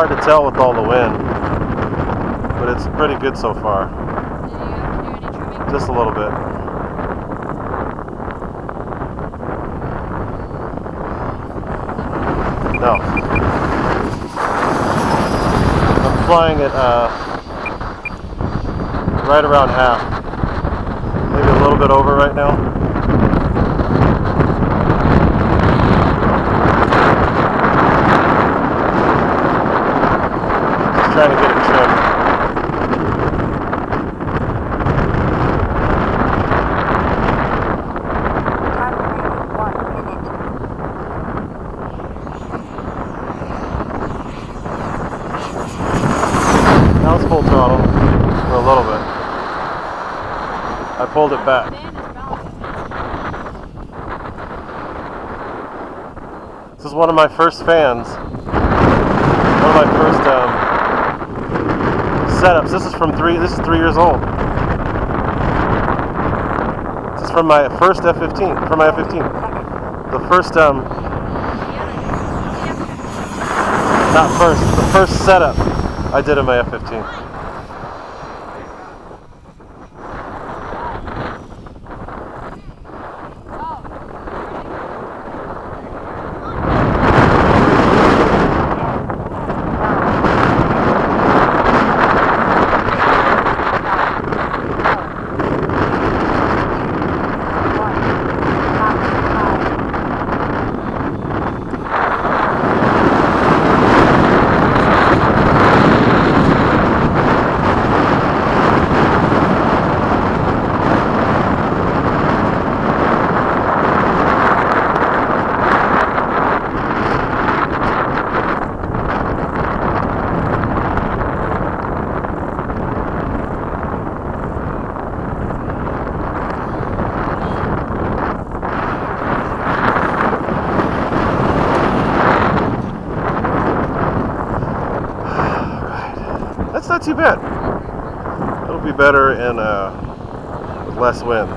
hard to tell with all the wind, but it's pretty good so far. Did you have to do any trimming? Just a little bit. No. I'm flying it right around half. Maybe a little bit over right now. Just trying to get it trimmed. Now it's full throttle for a little bit. I pulled it back. This is one of my first fans. One of my first setups. This is 3 years old. This is from my first F-15. From my F-15. The first the first setup I did in my F-15. That's not too bad. It'll be better in with less wind.